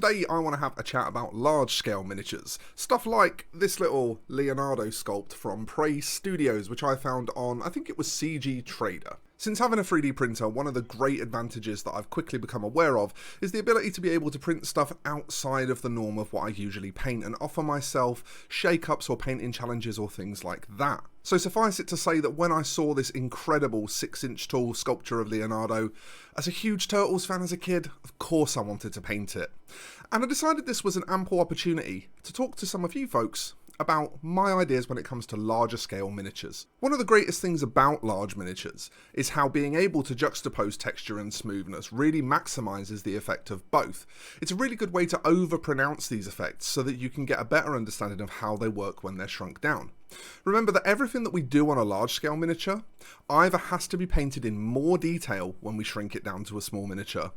Today I want to have a chat about large scale miniatures, stuff like this little Leonardo sculpt from Prey Studios, which I found on, I think it was CG Trader. Since having a 3D printer, one of the great advantages that I've quickly become aware of is the ability to be able to print stuff outside of the norm of what I usually paint and offer myself shake-ups or painting challenges or things like that. So suffice it to say that when I saw this incredible 6-inch tall sculpture of Leonardo, as a huge Turtles fan as a kid, of course I wanted to paint it. And I decided this was an ample opportunity to talk to some of you folks about my ideas when it comes to larger scale miniatures. One of the greatest things about large miniatures is how being able to juxtapose texture and smoothness really maximizes the effect of both. It's a really good way to overpronounce these effects so that you can get a better understanding of how they work when they're shrunk down. Remember that everything that we do on a large scale miniature either has to be painted in more detail when we shrink it down to a small miniature,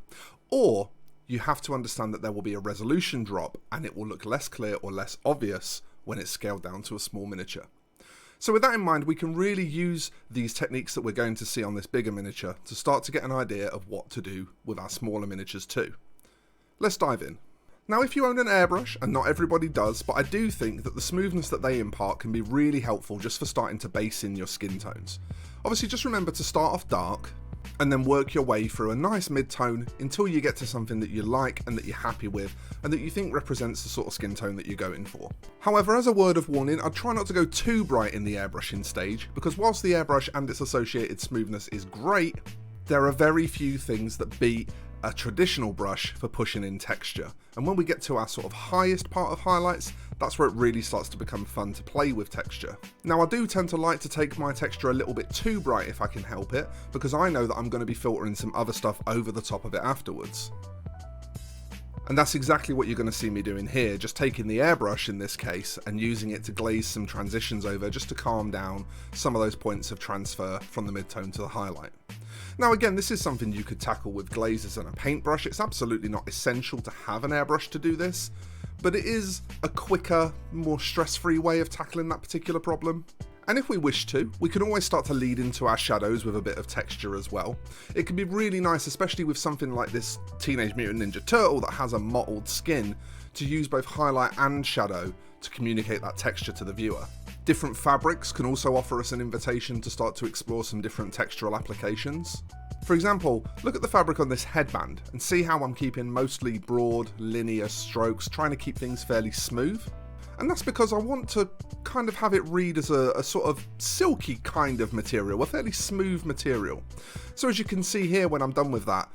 or you have to understand that there will be a resolution drop and it will look less clear or less obvious when it's scaled down to a small miniature. So with that in mind, we can really use these techniques that we're going to see on this bigger miniature to start to get an idea of what to do with our smaller miniatures too. Let's dive in. Now, if you own an airbrush, and not everybody does, but I do think that the smoothness that they impart can be really helpful just for starting to base in your skin tones. Obviously, just remember to start off dark, and then work your way through a nice mid-tone until you get to something that you like and that you're happy with and that you think represents the sort of skin tone that you're going for. However, as a word of warning, I'd try not to go too bright in the airbrushing stage, because whilst the airbrush and its associated smoothness is great, there are very few things that beat a traditional brush for pushing in texture. And when we get to our sort of highest part of highlights, that's where it really starts to become fun to play with texture. Now, I do tend to like to take my texture a little bit too bright if I can help it, because I know that I'm going to be filtering some other stuff over the top of it afterwards. And that's exactly what you're going to see me doing here, just taking the airbrush in this case and using it to glaze some transitions over just to calm down some of those points of transfer from the mid-tone to the highlight. Now again, this is something you could tackle with glazes and a paintbrush. It's absolutely not essential to have an airbrush to do this, but it is a quicker, more stress-free way of tackling that particular problem. And if we wish to, we can always start to lead into our shadows with a bit of texture as well. It can be really nice, especially with something like this Teenage Mutant Ninja Turtle that has a mottled skin, to use both highlight and shadow to communicate that texture to the viewer. Different fabrics can also offer us an invitation to start to explore some different textural applications. For example, look at the fabric on this headband and see how I'm keeping mostly broad, linear strokes, trying to keep things fairly smooth. And that's because I want to kind of have it read as a sort of silky kind of material, a fairly smooth material. So as you can see here, when I'm done with that,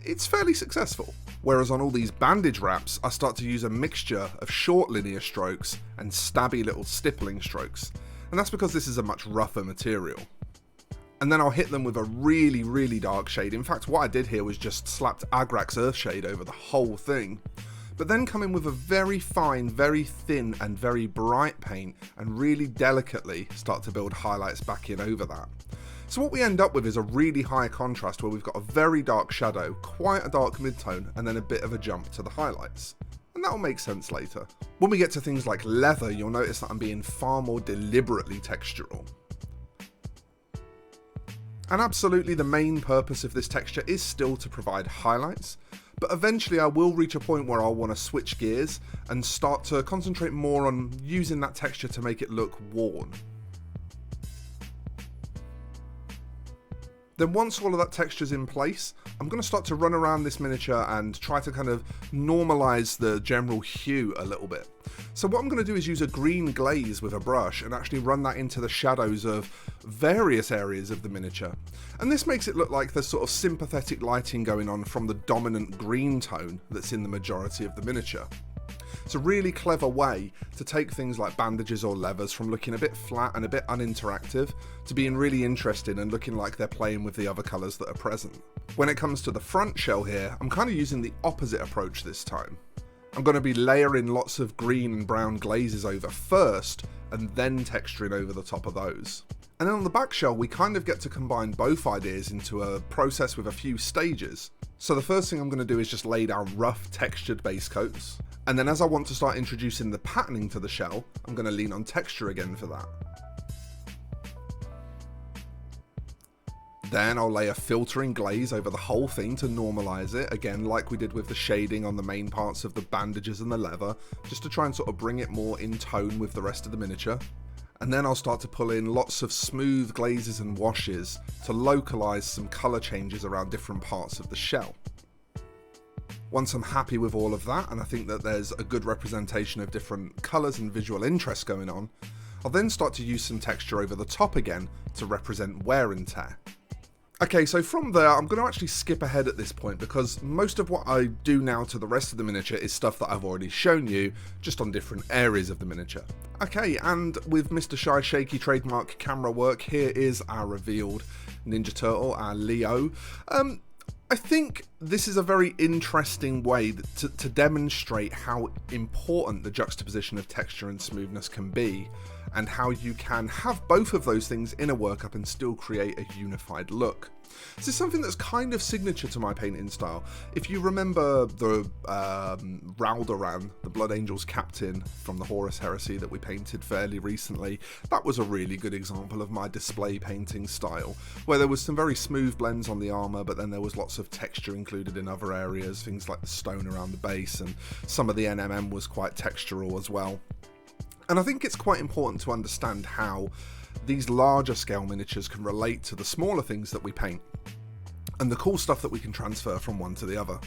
it's fairly successful. Whereas on all these bandage wraps, I start to use a mixture of short linear strokes and stabby little stippling strokes. And that's because this is a much rougher material. And then I'll hit them with a really, really dark shade. In fact, what I did here was just slapped Agrax Earthshade over the whole thing. But then come in with a very fine, very thin and very bright paint and really delicately start to build highlights back in over that. So what we end up with is a really high contrast where we've got a very dark shadow, quite a dark mid-tone, and then a bit of a jump to the highlights. And that'll make sense later. When we get to things like leather, you'll notice that I'm being far more deliberately textural. And absolutely the main purpose of this texture is still to provide highlights, but eventually I will reach a point where I'll want to switch gears and start to concentrate more on using that texture to make it look worn. Then once all of that texture's in place, I'm going to start to run around this miniature and try to kind of normalize the general hue a little bit. So what I'm going to do is use a green glaze with a brush and actually run that into the shadows of various areas of the miniature. And this makes it look like there's sort of sympathetic lighting going on from the dominant green tone that's in the majority of the miniature. It's a really clever way to take things like bandages or levers from looking a bit flat and a bit uninteractive to being really interesting and looking like they're playing with the other colours that are present. When it comes to the front shell here, I'm kind of using the opposite approach this time. I'm going to be layering lots of green and brown glazes over first and then texturing over the top of those. And then on the back shell, we kind of get to combine both ideas into a process with a few stages. So the first thing I'm going to do is just lay down rough textured base coats. And then as I want to start introducing the patterning to the shell, I'm going to lean on texture again for that. Then I'll lay a filtering glaze over the whole thing to normalize it, again like we did with the shading on the main parts of the bandages and the leather, just to try and sort of bring it more in tone with the rest of the miniature. And then I'll start to pull in lots of smooth glazes and washes to localize some color changes around different parts of the shell. Once I'm happy with all of that, and I think that there's a good representation of different colors and visual interest going on, I'll then start to use some texture over the top again to represent wear and tear. Okay, so from there, I'm going to actually skip ahead at this point because most of what I do now to the rest of the miniature is stuff that I've already shown you, just on different areas of the miniature. Okay, and with Mr. Shy Shaky trademark camera work, here is our revealed Ninja Turtle, our Leo. I think this is a very interesting way to demonstrate how important the juxtaposition of texture and smoothness can be, and how you can have both of those things in a workup and still create a unified look. This is something that's kind of signature to my painting style. If you remember the Raldoran, the Blood Angels captain from the Horus Heresy that we painted fairly recently, that was a really good example of my display painting style, where there was some very smooth blends on the armour, but then there was lots of texture included in other areas, things like the stone around the base, and some of the NMM was quite textural as well. And I think it's quite important to understand how these larger scale miniatures can relate to the smaller things that we paint, and the cool stuff that we can transfer from one to the other.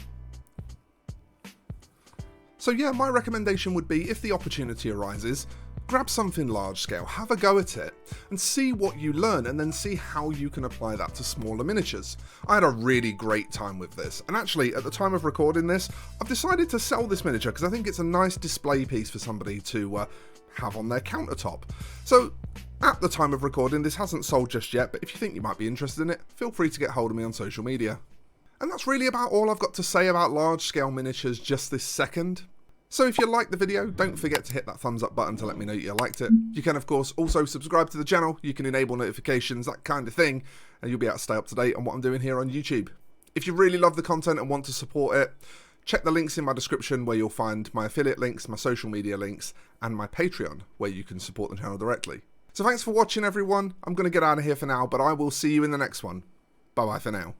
So yeah, my recommendation would be, if the opportunity arises, grab something large scale, have a go at it, and see what you learn, and then see how you can apply that to smaller miniatures. I had a really great time with this, and actually at the time of recording this, I've decided to sell this miniature because I think it's a nice display piece for somebody to have on their countertop. So at the time of recording, this hasn't sold just yet, but if you think you might be interested in it, feel free to get hold of me on social media. And that's really about all I've got to say about large scale miniatures just this second. So if you liked the video, don't forget to hit that thumbs up button to let me know you liked it. You can of course also subscribe to the channel, you can enable notifications, that kind of thing, and you'll be able to stay up to date on what I'm doing here on YouTube. If you really love the content and want to support it, check the links in my description where you'll find my affiliate links, my social media links, and my Patreon where you can support the channel directly. So thanks for watching everyone, I'm going to get out of here for now, but I will see you in the next one. Bye bye for now.